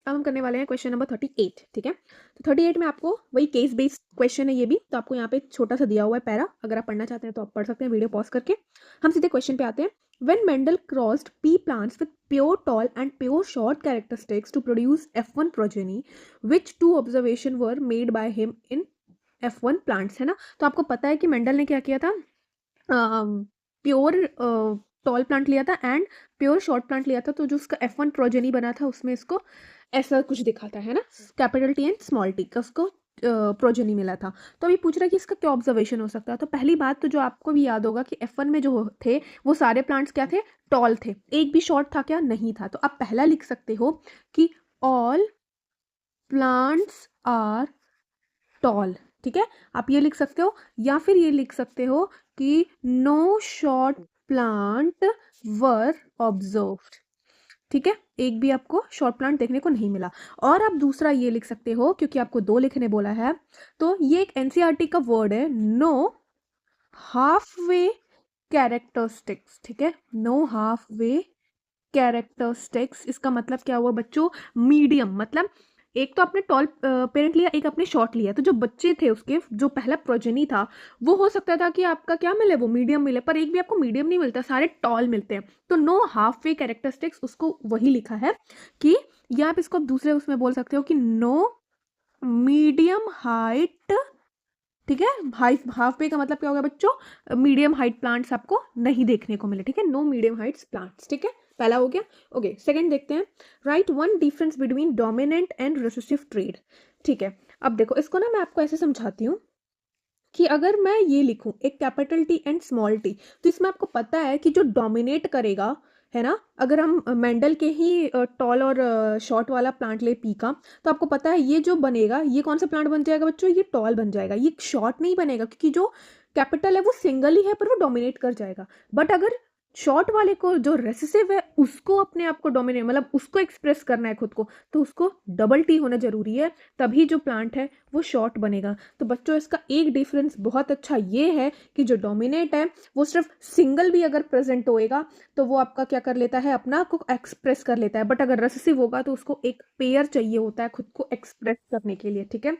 अब हम करने वाले हैं क्वेश्चन नंबर 38, ठीक है। तो 38 में आपको वही केस बेस्ड क्वेश्चन है ये भी, तो आपको यहाँ पे छोटा सा दिया हुआ है पैरा, अगर आप पढ़ना चाहते हैं तो आप पढ़ सकते हैं वीडियो पॉज करके। हम सीधे क्वेश्चन पे आते हैं। When Mendel crossed pea plants with pure tall and pure short characteristics to produce F1 progeny, which two observations were made by him in F1 plants, है ना। तो आपको पता है कि मेंडल ने क्या किया था, प्योर टॉल प्लांट लिया था एंड प्योर शॉर्ट प्लांट लिया था, तो जो उसका F1 प्रोजेनी बना था उसमें इसको ऐसा कुछ दिखा था, है ना, capital T and small T का उसको प्रोजेनी मिला था। तो अभी पूछ रहा है कि इसका क्या ऑब्जर्वेशन हो सकता है। तो पहली बात तो जो आपको भी याद होगा कि F1 में जो थे वो सारे प्लांट्स क्या थे, टॉल थे, एक भी शॉर्ट था क्या, नहीं था। तो आप पहला लिख सकते हो कि ऑल प्लांट्स आर टॉल, ठीक है, आप ये लिख सकते हो, या फिर ये लिख सकते हो कि no short plant were observed, ठीक है, एक भी आपको शॉर्ट प्लांट देखने को नहीं मिला। और आप दूसरा ये लिख सकते हो, क्योंकि आपको 2 लिखने बोला है, तो ये एक एनसीईआरटी का वर्ड है, नो हाफ वे कैरेक्टरिस्टिक्स, ठीक है, नो हाफ वे कैरेक्टरिस्टिक्स। इसका मतलब क्या हुआ बच्चों, मीडियम, मतलब एक तो आपने टॉल पेरेंट लिया, एक आपने शॉर्ट लिया, तो जो बच्चे थे उसके जो पहला प्रोजेनी था वो हो सकता था कि आपका क्या मिले, वो मीडियम मिले, पर एक भी आपको मीडियम नहीं मिलता, सारे टॉल मिलते हैं। तो नो हाफ वे कैरेक्टरिस्टिक्स, उसको वही लिखा है कि, या आप इसको दूसरे उसमें बोल सकते हो कि नो मीडियम हाइट, ठीक है, हाफ वे का मतलब क्या होगा बच्चों, मीडियम हाइट प्लांट्स आपको नहीं देखने को मिले, ठीक है, नो मीडियम हाइट्स प्लांट्स, ठीक है, पहला हो गया। ओके, सेकंड देखते हैं। Right one difference between dominant and recessive trade, ठीक है। अब देखो इसको ना मैं आपको ऐसे समझाती हूँ कि अगर मैं ये लिखूं एक capital T and small T, तो इसमें आपको पता है कि जो डोमिनेट करेगा, है ना, अगर हम मेंडल के ही टॉल और शॉर्ट वाला प्लांट ले पी का, तो आपको पता है ये जो बनेगा, ये कौन सा प्लांट बन जाएगा बच्चों, ये टॉल बन जाएगा, ये शॉर्ट नहीं बनेगा, क्योंकि जो कैपिटल है वो सिंगल ही है पर वो डोमिनेट कर जाएगा। बट अगर शॉर्ट वाले को जो रेसेसिव है उसको अपने आप को डोमिनेट, मतलब उसको एक्सप्रेस करना है खुद को, तो उसको डबल टी होना जरूरी है, तभी जो प्लांट है वो शॉर्ट बनेगा। तो बच्चों इसका एक डिफरेंस बहुत अच्छा ये है कि जो डोमिनेट है वो सिर्फ सिंगल भी अगर प्रेजेंट होएगा तो वो आपका क्या कर लेता है, अपना को एक्सप्रेस कर लेता है, बट अगर रेसेसिव होगा तो उसको एक पेयर चाहिए होता है खुद को एक्सप्रेस करने के लिए, ठीक है।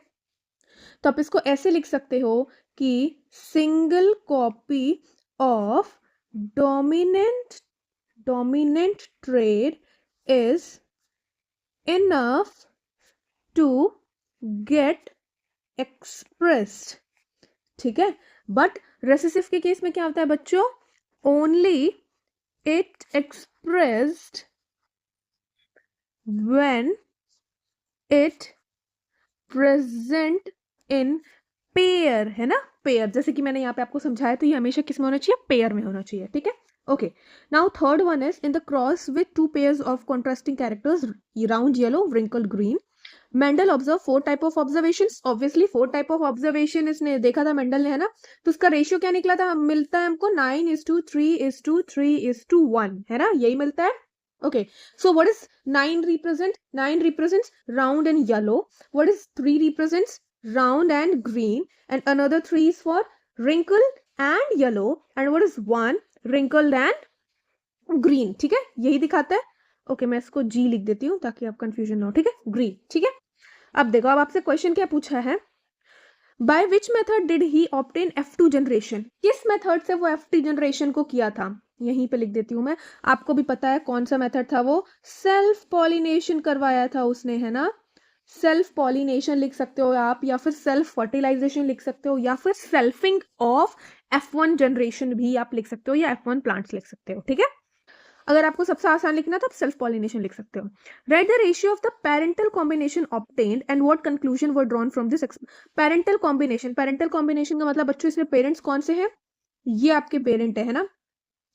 तो आप इसको ऐसे लिख सकते हो कि single copy of dominant dominant trait is enough to get expressed, ठीक है। बट रेसेसिव के केस में क्या होता है बच्चों, only it expressed when it present in pair, है ना, पेयर, जैसे कि मैंने यहाँ पे आपको समझाया, तो ये हमेशा किस में होना चाहिए, पेयर में होना चाहिए, ठीक है। Okay, now third one is in the cross with two pairs of contrasting characters, round yellow wrinkled green, Mendel observe 4 type of observations, obviously 4 type of observation इसने देखा था मेंडल ने, है ना। तो उसका रेशियो क्या निकला था, मिलता है हमको 9:3:3:1, है ना, यही मिलता है। Okay, so what is 9 represent? 9 represents round and yellow. What is 3 represents round and green, and another 3 is for wrinkled and yellow, and what is 1 wrinkled and green, ठीक है, यही दिखाता है। ओके, मैं इसको G लिख देती हूँ ताकि आप कंफ्यूजन ना हो, ठीक है, ग्रीन, ठीक है। अब देखो, अब आपसे क्वेश्चन क्या पूछा है, by which method did he obtain F2 generation, किस मेथड से वो F2 जनरेशन को किया था, यहीं पे लिख देती हूं मैं, आपको भी पता है कौन सा मेथड था वो, सेल्फ पॉलिनेशन करवाया था उसने, है ना, सेल्फ पॉलिनेशन लिख सकते हो आप, या फिर सेल्फ फर्टिलाइजेशन लिख सकते हो, या फिर सेल्फिंग ऑफ F1 जनरेशन भी आप लिख सकते हो, या F1 प्लांट्स लिख सकते हो, ठीक है। अगर आपको सबसे आसान लिखना तो आप सेल्फ पॉलिनेशन लिख सकते हो। Right the ratio of the parental combination obtained and what conclusion were drawn from this. Parental combination, parental combination का मतलब बच्चों इसमें पेरेंट्स कौन से हैं, ये आपके पेरेंट है ना,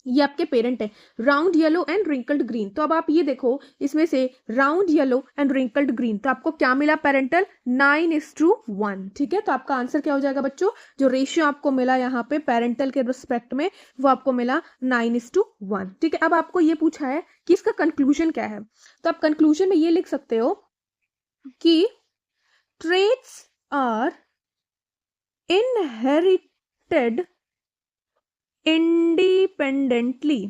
ये आपके पेरेंट है, round yellow and wrinkled green. तो अब आप ये देखो इसमें से round yellow and wrinkled green, तो आपको क्या मिला पेरेंटल, 9:1, ठीक है। तो आपका आंसर क्या हो जाएगा बच्चों, जो रेशियो आपको मिला यहाँ पे पेरेंटल के रिस्पेक्ट में वो आपको मिला 9:1, ठीक है। अब आपको ये पूछा है कि इसका कंक्लूजन क्या है, तो आप कंक्लूजन में ये लिख सकते हो कि traits are inherited independently,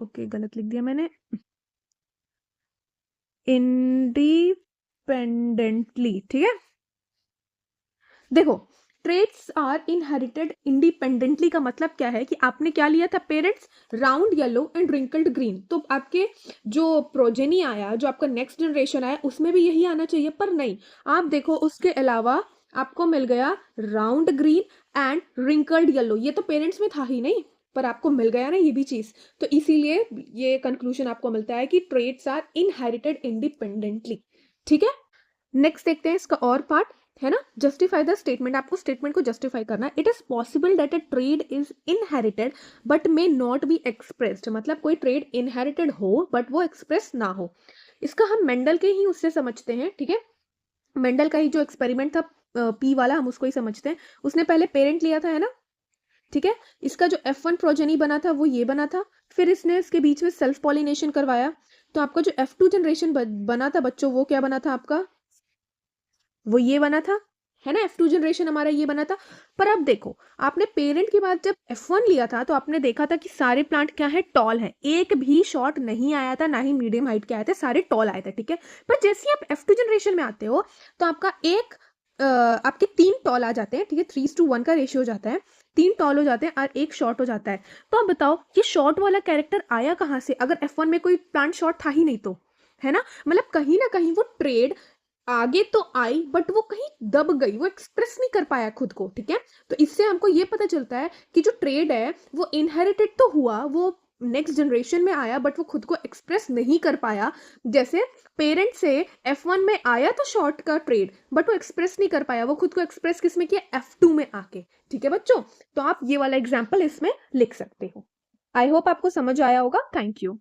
okay गलत लिख दिया मैंने, इंडिपेंडेंटली, ठीक है। देखो, ट्रेड्स आर इनहेरिटेड इंडिपेंडेंटली का मतलब क्या है कि आपने क्या लिया था parents, round yellow and wrinkled green, तो आपके जो प्रोजेनी आया, जो आपका नेक्स्ट जनरेशन आया, उसमें भी यही आना चाहिए, पर नहीं। आप देखो उसके अलावा आपको मिल गया round green and wrinkled yellow, ये तो पेरेंट्स में था ही नहीं, पर आपको मिल गया ना ये भी चीज, तो इसीलिए ये कंक्लूजन आपको मिलता है कि ट्रेड्स आर इनहेरिटेड इंडिपेंडेंटली, ठीक है। नेक्स्ट देखते हैं इसका और पार्ट, है ना, जस्टिफाई द स्टेटमेंट, आपको स्टेटमेंट को जस्टिफाई करना है। It is possible that a trade is inherited but may not be expressed, मतलब कोई ट्रेड इनहेरिटेड हो बट वो एक्सप्रेस ना हो। इसका हम मेंडल के ही उससे समझते हैं, ठीक है। मेंडल का ही जो एक्सपेरिमेंट था पी वाला, हम उसको ही समझते हैं। उसने पहले पेरेंट लिया था, है ना, ठीक है। इसका जो F1 प्रोजेनी बना था वो ये बना था, फिर इसने इसके बीच में सेल्फ पॉलिनेशन करवाया, तो आपका जो F2 जनरेशन बना था बच्चों, वो क्या बना था आपका, वो ये बना था, है ना, F2 जनरेशन हमारा ये बना था। पर अब देखो, आपने पेरेंट के बाद जब F1 लिया था तो आपने देखा था कि सारे प्लांट क्या है, टॉल है, एक भी शॉर्ट नहीं आया था, ना ही मीडियम हाइट के आए थे, सारे टॉल आए थे, ठीक है। पर जैसे ही आप F2 जनरेशन में आते हो तो आपका आपके 3 टॉल आ जाते हैं, ठीक है, 3:1 का रेशियो हो जाता है, 3 टॉल हो जाते हैं और 1 शॉर्ट हो जाता है। तो आप बताओ ये शॉर्ट वाला कैरेक्टर आया कहाँ से, अगर F1 में कोई प्लांट शॉर्ट था ही नहीं तो, है ना, मतलब कहीं ना कहीं वो ट्रेड आगे तो आई बट वो कहीं दब गई, वो एक्सप्रेस नहीं कर पाया खुद को, ठीक है। तो इससे हमको ये पता चलता है कि जो ट्रेड है वो इनहेरिटेड तो हुआ, वो नेक्स्ट जनरेशन में आया बट वो खुद को एक्सप्रेस नहीं कर पाया। जैसे पेरेंट से F1 में आया तो शॉर्ट का ट्रेड, बट वो एक्सप्रेस नहीं कर पाया, वो खुद को एक्सप्रेस किस में किया, F2 में आके, ठीक है बच्चों। तो आप ये वाला एग्जाम्पल इसमें लिख सकते हो। आई होप आपको समझ आया होगा। Thank you.